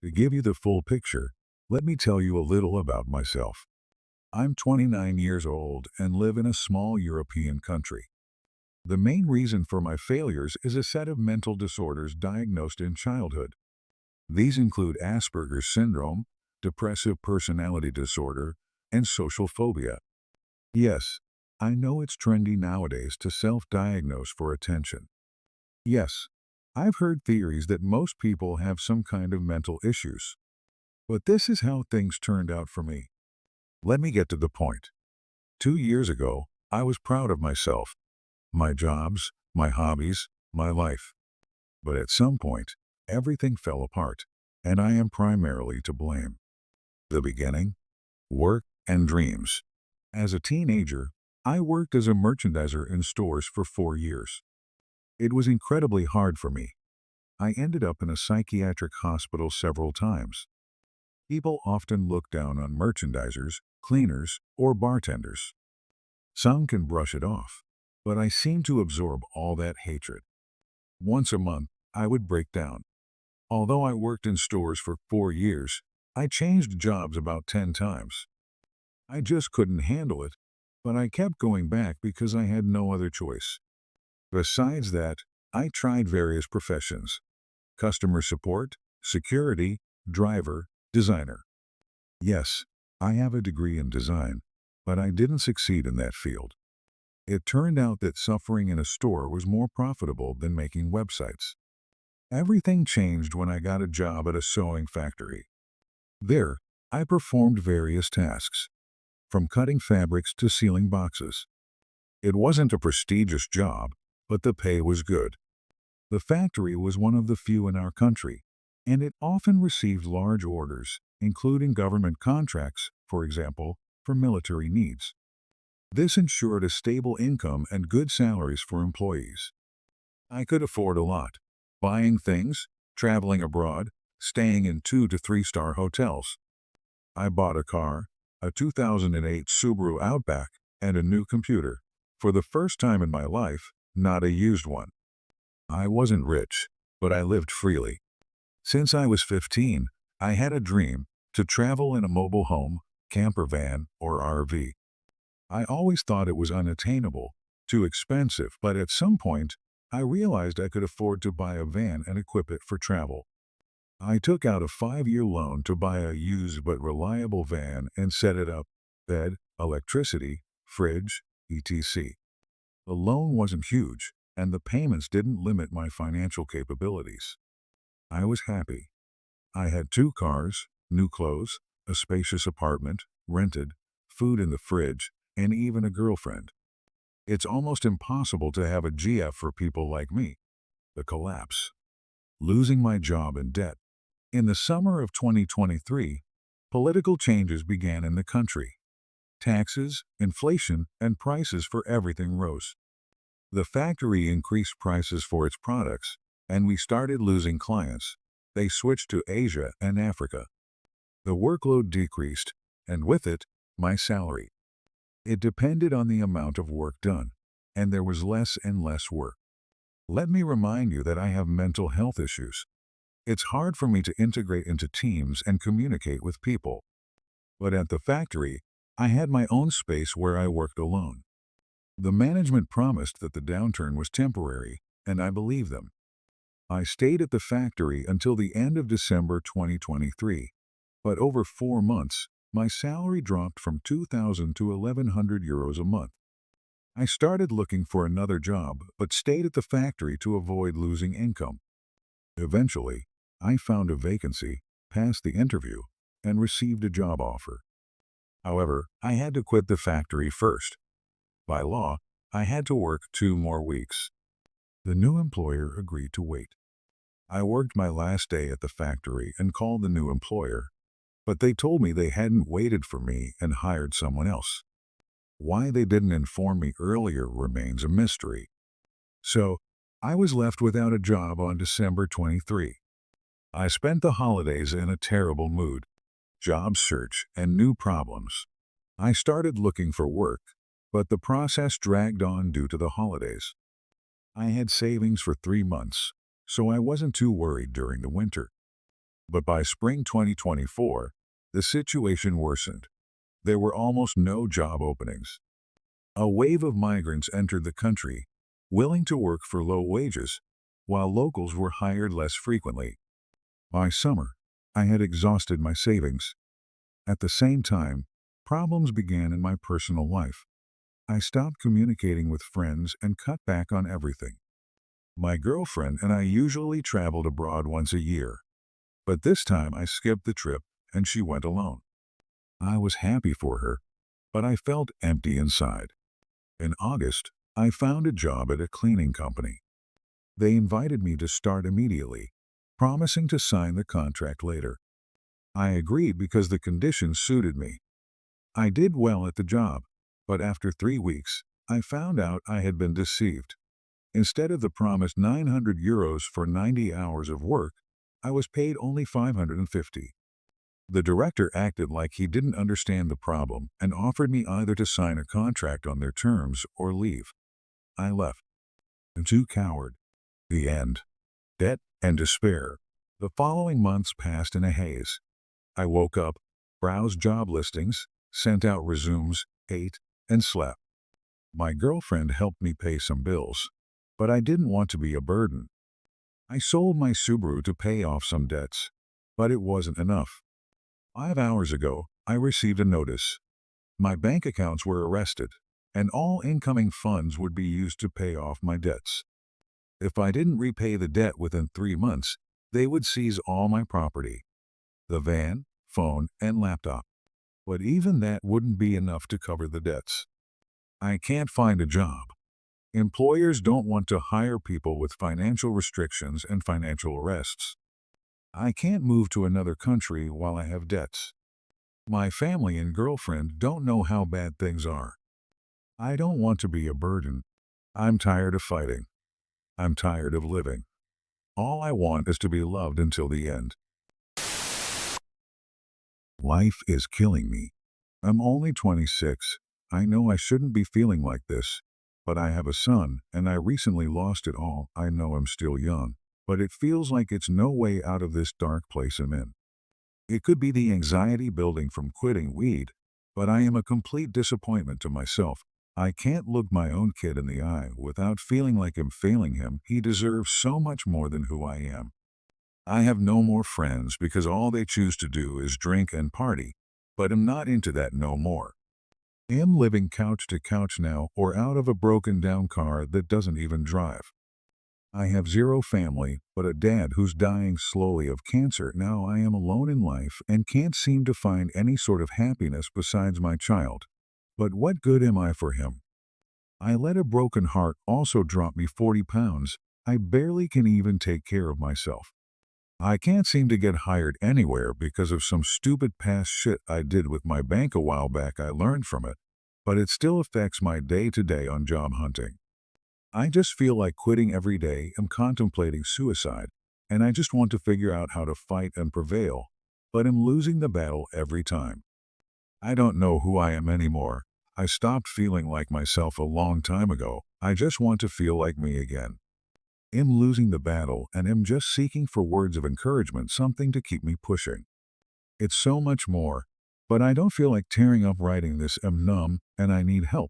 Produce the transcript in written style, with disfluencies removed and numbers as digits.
To give you the full picture, let me tell you a little about myself. I'm 29 years old and live in a small European country. The main reason for my failures is a set of mental disorders diagnosed in childhood. These include Asperger's syndrome, depressive personality disorder, and social phobia. Yes, I know it's trendy nowadays to self-diagnose for attention. Yes, I've heard theories that most people have some kind of mental issues. But this is how things turned out for me. Let me get to the point. 2 years ago, I was proud of myself, my jobs, my hobbies, my life. But at some point, everything fell apart, and I am primarily to blame. The beginning, work and dreams. As a teenager, I worked as a merchandiser in stores for 4 years. It was incredibly hard for me. I ended up in a psychiatric hospital several times. People often look down on merchandisers, cleaners, or bartenders. Some can brush it off, but I seem to absorb all that hatred. Once a month, I would break down. Although I worked in stores for 4 years, I changed jobs about 10 times. I just couldn't handle it, but I kept going back because I had no other choice. Besides that, I tried various professions: customer support, security, driver, designer. Yes, I have a degree in design, but I didn't succeed in that field. It turned out that suffering in a store was more profitable than making websites. Everything changed when I got a job at a sewing factory. There, I performed various tasks, from cutting fabrics to sealing boxes. It wasn't a prestigious job, but the pay was good. The factory was one of the few in our country, and it often received large orders, including government contracts, for example, for military needs. This ensured a stable income and good salaries for employees. I could afford a lot: buying things, traveling abroad, staying in 2 to 3 star hotels. I bought a car, a 2008 Subaru Outback, and a new computer. For the first time in my life, not a used one. I wasn't rich, but I lived freely. Since I was 15, I had a dream to travel in a mobile home, camper van, or RV. I always thought it was unattainable, too expensive, but at some point, I realized I could afford to buy a van and equip it for travel. I took out a 5-year loan to buy a used but reliable van and set it up: bed, electricity, fridge, etc. The loan wasn't huge, and the payments didn't limit my financial capabilities. I was happy. I had 2 cars, new clothes, a spacious apartment, rented, food in the fridge, and even a girlfriend. It's almost impossible to have a GF for people like me. The collapse. Losing my job and debt. In the summer of 2023, political changes began in the country. Taxes, inflation, and prices for everything rose. The factory increased prices for its products, and we started losing clients. They switched to Asia and Africa. The workload decreased, and with it, my salary. It depended on the amount of work done, and there was less and less work. Let me remind you that I have mental health issues. It's hard for me to integrate into teams and communicate with people. But at the factory, I had my own space where I worked alone. The management promised that the downturn was temporary, and I believed them. I stayed at the factory until the end of December 2023, but over 4 months, my salary dropped from 2,000 to 1,100 euros a month. I started looking for another job, but stayed at the factory to avoid losing income. Eventually, I found a vacancy, passed the interview, and received a job offer. However, I had to quit the factory first. By law, I had to work 2 more weeks. The new employer agreed to wait. I worked my last day at the factory and called the new employer, but they told me they hadn't waited for me and hired someone else. Why they didn't inform me earlier remains a mystery. So, I was left without a job on December 23. I spent the holidays in a terrible mood: job search and new problems. I started looking for work, but the process dragged on due to the holidays. I had savings for 3 months, so I wasn't too worried during the winter. But by spring 2024, the situation worsened. There were almost no job openings. A wave of migrants entered the country, willing to work for low wages, while locals were hired less frequently. By summer, I had exhausted my savings. At the same time, problems began in my personal life. I stopped communicating with friends and cut back on everything. My girlfriend and I usually traveled abroad once a year, but this time I skipped the trip and she went alone. I was happy for her, but I felt empty inside. In August, I found a job at a cleaning company. They invited me to start immediately, promising to sign the contract later. I agreed because the conditions suited me. I did well at the job, but after 3 weeks, I found out I had been deceived. Instead of the promised €900 for 90 hours of work, I was paid only 550. The director acted like he didn't understand the problem and offered me either to sign a contract on their terms or leave. I left. Too coward. The end. Debt and despair. The following months passed in a haze. I woke up, browsed job listings, sent out resumes, ate, and slept. My girlfriend helped me pay some bills, but I didn't want to be a burden. I sold my Subaru to pay off some debts, but it wasn't enough. 5 hours ago, I received a notice. My bank accounts were arrested, and all incoming funds would be used to pay off my debts. If I didn't repay the debt within 3 months, they would seize all my property, the van, phone, and laptop. But even that wouldn't be enough to cover the debts. I can't find a job. Employers don't want to hire people with financial restrictions and financial arrests. I can't move to another country while I have debts. My family and girlfriend don't know how bad things are. I don't want to be a burden. I'm tired of fighting. I'm tired of living. All I want is to be loved until the end. Life is killing me. I'm only 26. I know I shouldn't be feeling like this, but I have a son and I recently lost it all. I know I'm still young, but it feels like it's no way out of this dark place I'm in. It could be the anxiety building from quitting weed, but I am a complete disappointment to myself. I can't look my own kid in the eye without feeling like I'm failing him. He deserves so much more than who I am. I have no more friends because all they choose to do is drink and party, but I'm not into that no more. I'm living couch to couch now or out of a broken down car that doesn't even drive. I have zero family, but a dad who's dying slowly of cancer. Now I am alone in life and can't seem to find any sort of happiness besides my child. But what good am I for him? I let a broken heart also drop me 40 pounds. I barely can even take care of myself. I can't seem to get hired anywhere because of some stupid past shit I did with my bank a while back. I learned from it, but it still affects my day-to-day on job hunting. I just feel like quitting every day. I'm contemplating suicide, and I just want to figure out how to fight and prevail, but I'm losing the battle every time. I don't know who I am anymore. I stopped feeling like myself a long time ago. I just want to feel like me again. I'm losing the battle and am just seeking for words of encouragement, something to keep me pushing. It's so much more, but I don't feel like tearing up writing this. I'm numb and I need help.